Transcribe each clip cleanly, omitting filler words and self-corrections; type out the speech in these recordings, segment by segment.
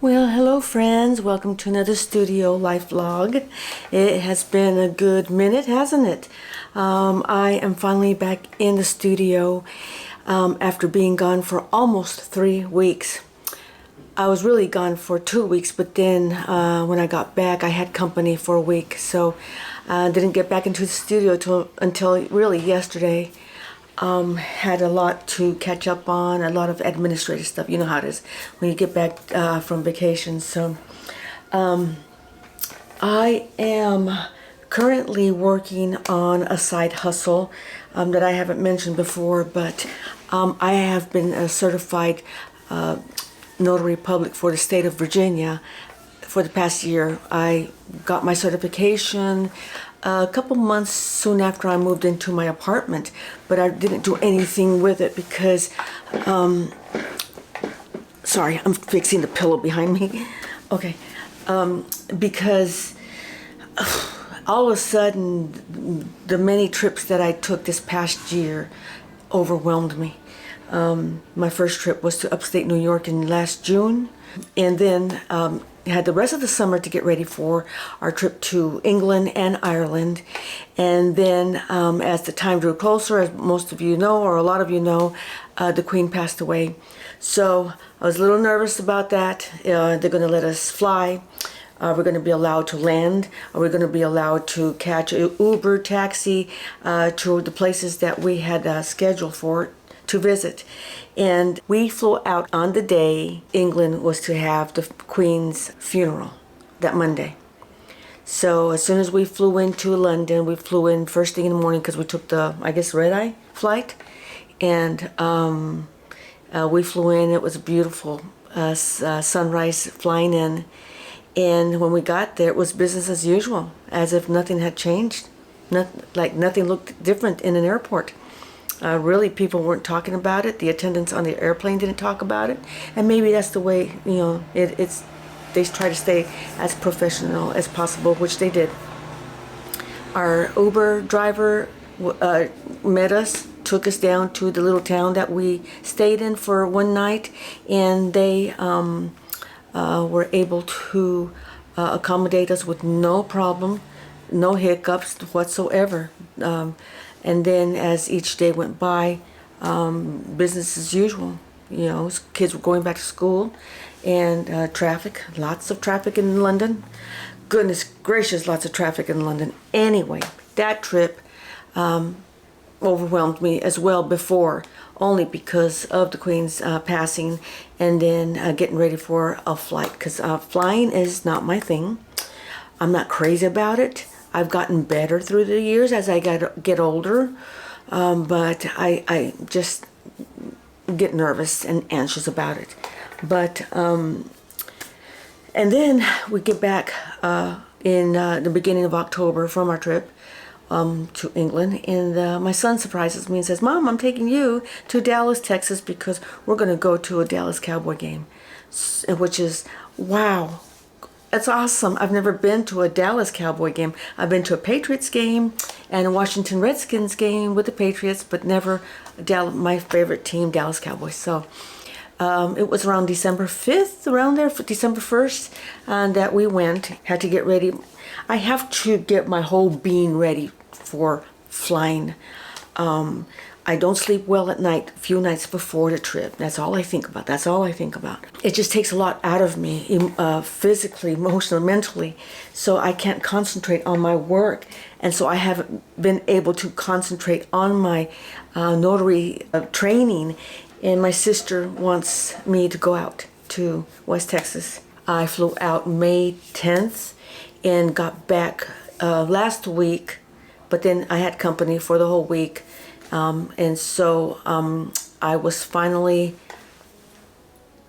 Well, hello friends. Welcome to another studio life vlog. It has been a good minute, hasn't it? I am finally back in the studio after being gone for almost 3 weeks. I was really gone for 2 weeks, but then when I got back, I had company for a week, so I didn't get back into the studio until really yesterday. Had a lot to catch up on, a lot of administrative stuff. You know how it is when you get back from vacation. So I am currently working on a side hustle that I haven't mentioned before, but I have been a certified notary public for the state of Virginia for the past year. I got my certification a couple months soon after I moved into my apartment, but I didn't do anything with it because, sorry, I'm fixing the pillow behind me. Okay, because all of a sudden, the many trips that I took this past year overwhelmed me. My first trip was to upstate New York in last June, and then had the rest of the summer to get ready for our trip to England and Ireland. And then as the time drew closer, as most of you know, or a lot of you know, the Queen passed away. So I was a little nervous about that. They're going to let us fly. We're going to be allowed to land. We're going to be allowed to catch an Uber taxi to the places that we had scheduled for to visit. And we flew out on the day England was to have the Queen's funeral, that Monday. So as soon as we flew into London, we flew in first thing in the morning because we took the, I guess, red-eye flight. And we flew in. It was a beautiful sunrise flying in. And when we got there, it was business as usual, as if nothing had changed. Like nothing looked different in an airport. Really, people weren't talking about it. The attendants on the airplane didn't talk about it, and maybe that's the way, you know, it's. They try to stay as professional as possible, which they did. Our Uber driver met us, took us down to the little town that we stayed in for one night, and they were able to accommodate us with no problem, no hiccups whatsoever. And then as each day went by, business as usual. You know, kids were going back to school, and traffic, lots of traffic in London. Goodness gracious, lots of traffic in London. Anyway, that trip overwhelmed me as well before, only because of the Queen's passing, and then getting ready for a flight, because flying is not my thing. I'm not crazy about it. I've gotten better through the years as I get older, but I just get nervous and anxious about it. But and then we get back in the beginning of October from our trip to England, and my son surprises me and says, "Mom, I'm taking you to Dallas, Texas, because we're going to go to a Dallas Cowboy game," which is, wow. That's awesome. I've never been to a Dallas Cowboy game. I've been to a Patriots game and a Washington Redskins game with the Patriots, but never my favorite team, Dallas Cowboys. So it was around December 5th, around there, December 1st, that we went. Had to get ready. I have to get my whole being ready for flying. I don't sleep well at night, a few nights before the trip. That's all I think about. That's all I think about. It just takes a lot out of me, physically, emotionally, mentally. So I can't concentrate on my work. And so I haven't been able to concentrate on my notary training. And my sister wants me to go out to West Texas. I flew out May 10th and got back last week. But then I had company for the whole week. And so I was finally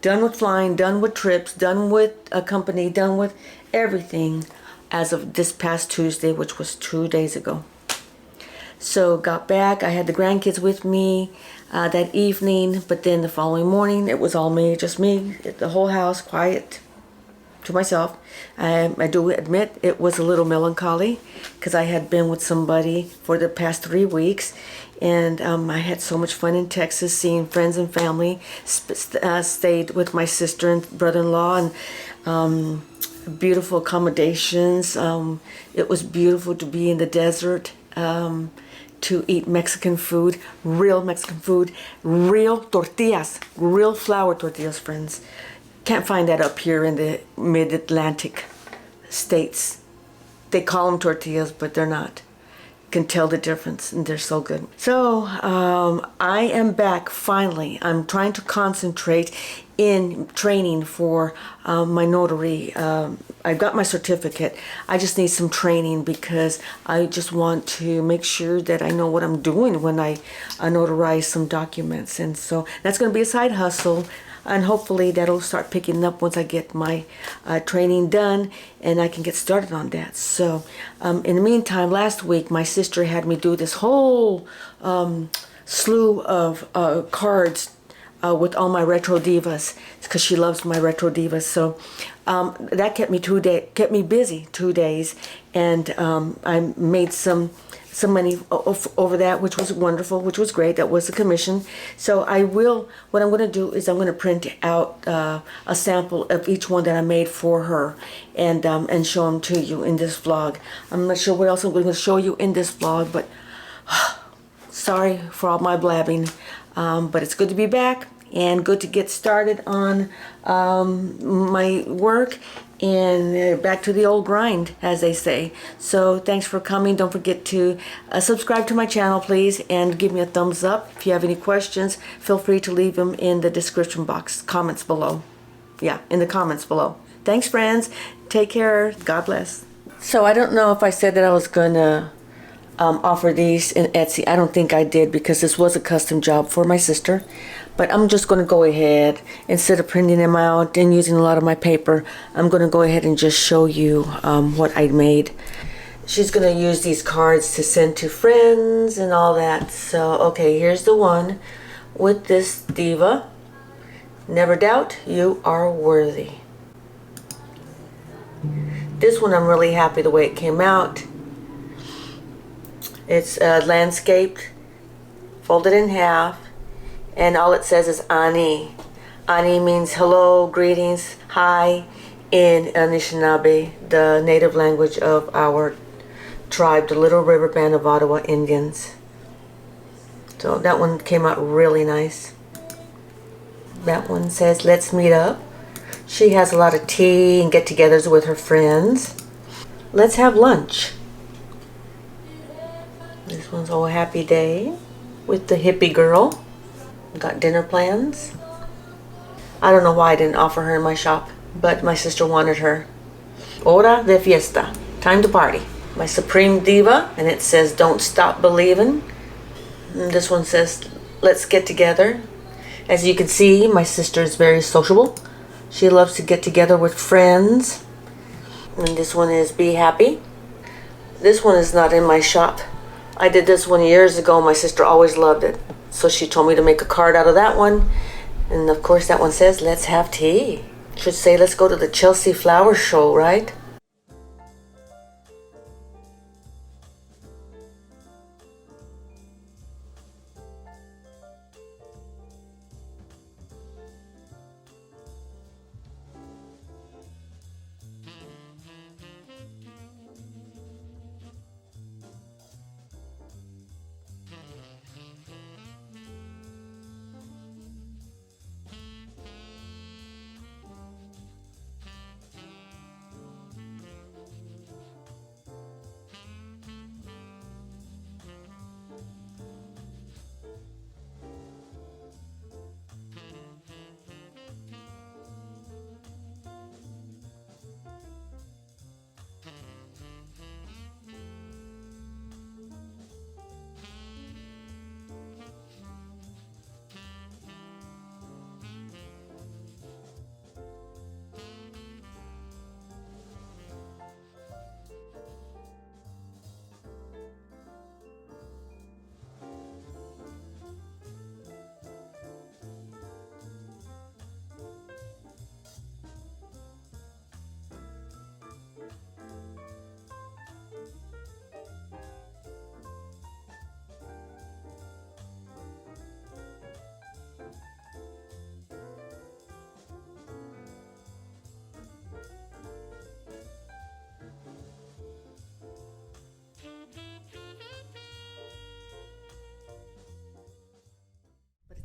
done with flying, done with trips, done with a company, done with everything as of this past Tuesday, which was 2 days ago. So got back. I had the grandkids with me that evening, but then the following morning it was all me, just me, the whole house, quiet. to myself. I do admit it was a little melancholy because I had been with somebody for the past 3 weeks, and I had so much fun in Texas, seeing friends and family. Stayed with my sister and brother-in-law, and beautiful accommodations. It was beautiful to be in the desert, to eat Mexican food, real Mexican food, real tortillas, real flour tortillas, friends. Can't find that up here in the mid-Atlantic states. They call them tortillas, but they're not. Can tell the difference, and they're so good. So I am back finally. I'm trying to concentrate in training for my notary. I've got my certificate. I just need some training because I just want to make sure that I know what I'm doing when I notarize some documents. And so that's going to be a side hustle. And hopefully that'll start picking up once I get my training done and I can get started on that. So in the meantime, last week my sister had me do this whole slew of cards with all my retro divas because she loves my retro divas. So that kept me busy 2 days, and I made some money over that, which was wonderful, which was great. That was a commission. So what I'm going to do is I'm going to print out a sample of each one that I made for her, and show them to you in this vlog. I'm not sure what else I'm going to show you in this vlog, but sorry for all my blabbing. But it's good to be back and good to get started on my work and back to the old grind, as they say. So thanks for coming. Don't forget to subscribe to my channel, please, and give me a thumbs up. If you have any questions, feel free to leave them in the description box, comments below. Yeah, in the comments below. Thanks, friends. Take care. God bless. So I don't know if I said that I was gonna offer these in Etsy. I don't think I did because this was a custom job for my sister. But I'm just going to go ahead, instead of printing them out and using a lot of my paper, I'm going to go ahead and just show you what I made. She's going to use these cards to send to friends and all that. So, okay, here's the one with this diva. Never doubt you are worthy. This one I'm really happy the way it came out. It's landscaped, folded in half. And all it says is Ani. Ani means hello, greetings, hi in Anishinaabe, the native language of our tribe, the Little River Band of Ottawa Indians. So that one came out really nice. That one says, let's meet up. She has a lot of tea and get-togethers with her friends. Let's have lunch. This one's Oh Happy Day with the hippie girl. Got dinner plans. I don't know why I didn't offer her in my shop, but my sister wanted her. Hora de fiesta. Time to party. My Supreme Diva, and it says don't stop believing. And this one says let's get together. As you can see, my sister is very sociable. She loves to get together with friends. And this one is be happy. This one is not in my shop. I did this one years ago. My sister always loved it. So she told me to make a card out of that one. And of course that one says, let's have tea. Should say, let's go to the Chelsea Flower Show, right?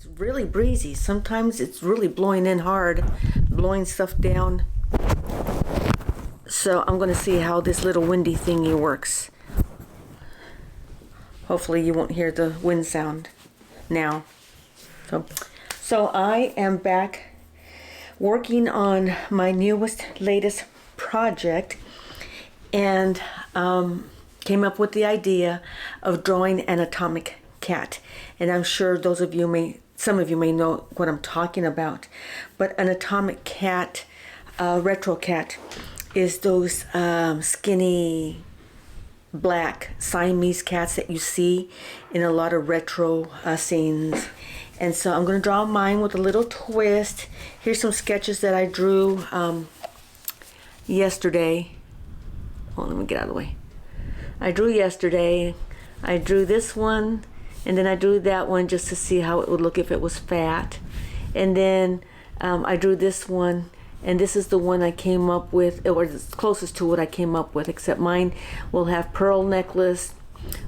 It's really breezy. Sometimes it's really blowing in hard, blowing stuff down. So I'm going to see how this little windy thingy works. Hopefully you won't hear the wind sound now. So I am back working on my latest project, and came up with the idea of drawing an atomic cat. And I'm sure some of you may know what I'm talking about. But an atomic cat, retro cat, is those skinny black Siamese cats that you see in a lot of retro scenes. And so I'm going to draw mine with a little twist. Here's some sketches that I drew yesterday. Oh, let me get out of the way. I drew yesterday. I drew this one, and then I drew that one just to see how it would look if it was fat. And then I drew this one, and this is the one I came up with, or it's closest to what I came up with, except mine will have pearl necklace,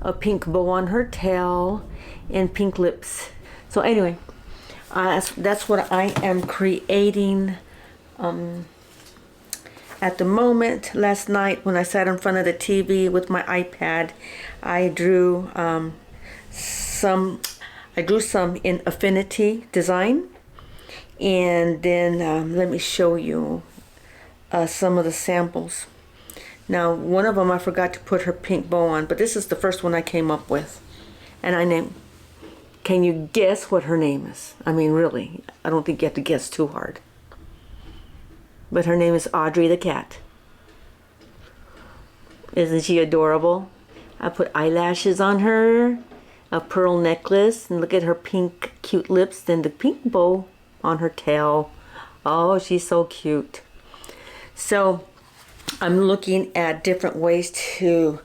a pink bow on her tail, and pink lips. So anyway, that's what I am creating at the moment. Last night when I sat in front of the TV with my iPad, I drew some in Affinity Design. And then let me show you some of the samples. Now, one of them I forgot to put her pink bow on, but this is the first one I came up with. And I named, can you guess what her name is? I mean, really, I don't think you have to guess too hard. But her name is Audrey the cat. Isn't she adorable? I put eyelashes on her, a pearl necklace, and look at her pink cute lips, then the pink bow on her tail. Oh, she's so cute. So I'm looking at different ways to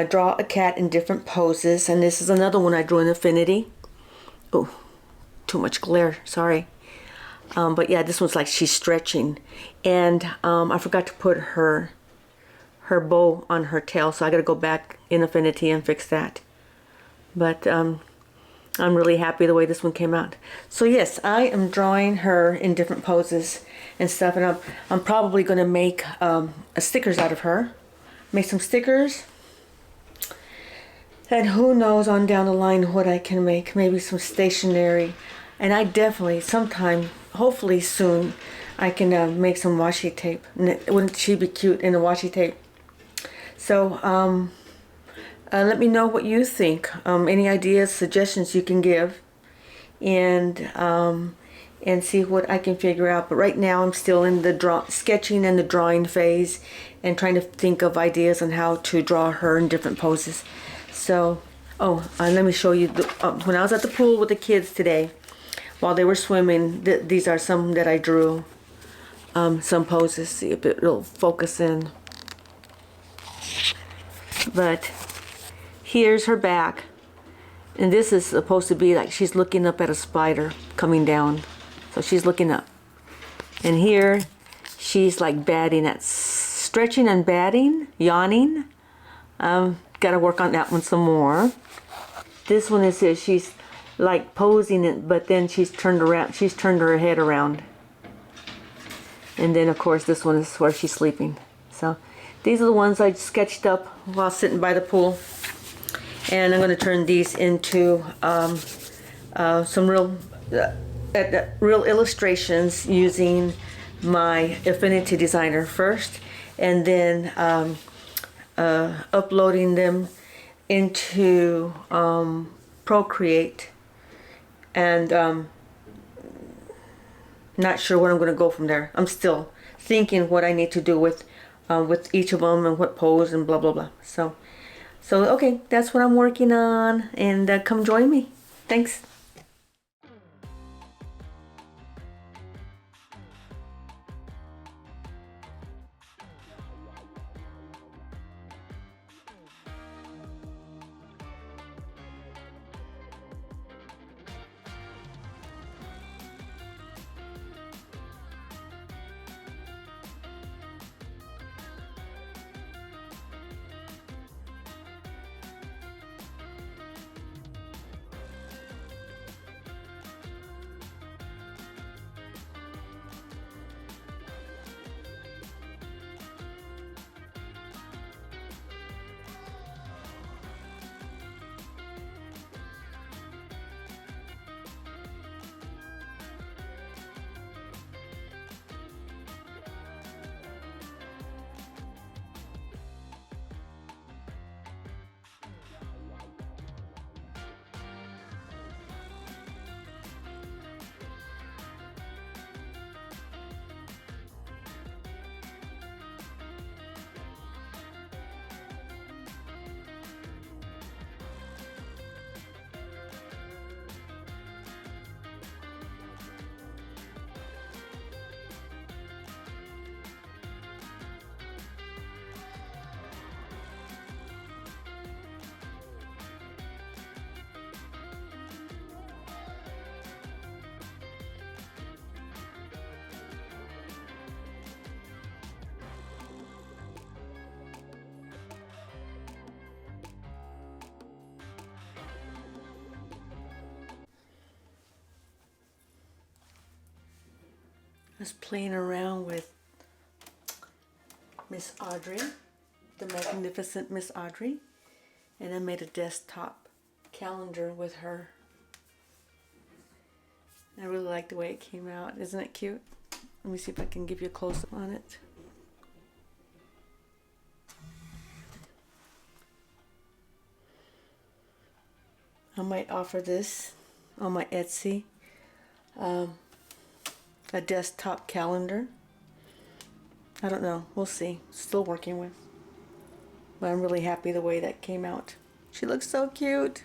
draw a cat in different poses, and this is another one I drew in Affinity. Oh, too much glare, sorry. But yeah, this one's like she's stretching, and I forgot to put her bow on her tail, so I gotta go back in Affinity and fix that. But I'm really happy the way this one came out. So yes, I am drawing her in different poses and stuff, and I'm probably gonna make stickers out of her, make some stickers. And who knows on down the line what I can make, maybe some stationery. And I definitely, sometime, hopefully soon, I can make some washi tape. Wouldn't she be cute in a washi tape? So let me know what you think. Any ideas, suggestions you can give. And see what I can figure out. But right now I'm still in the sketching and the drawing phase, and trying to think of ideas on how to draw her in different poses. So, let me show you. When I was at the pool with the kids today, while they were swimming, these are some that I drew. Some poses. See if it'll focus in. But here's her back. And this is supposed to be like she's looking up at a spider coming down. So she's looking up. And here she's like batting, stretching and batting, yawning. Gotta work on that one some more. This one is she's like posing it, but then she's turned around. She's turned her head around. And then of course this one is where she's sleeping. So these are the ones I sketched up while sitting by the pool. And I'm going to turn these into some real illustrations using my Affinity Designer first, and then uploading them into Procreate, and not sure where I'm going to go from there. I'm still thinking what I need to do with each of them and what pose and blah blah blah. So okay, that's what I'm working on, and come join me. Thanks. was playing around with Miss Audrey, the magnificent Miss Audrey, and I made a desktop calendar with her. I really like the way it came out. Isn't it cute? Let me see if I can give you a close-up on it. I might offer this on my Etsy, a desktop calendar. I don't know, we'll see. Still working with. But I'm really happy the way that came out. She looks so cute.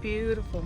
Beautiful.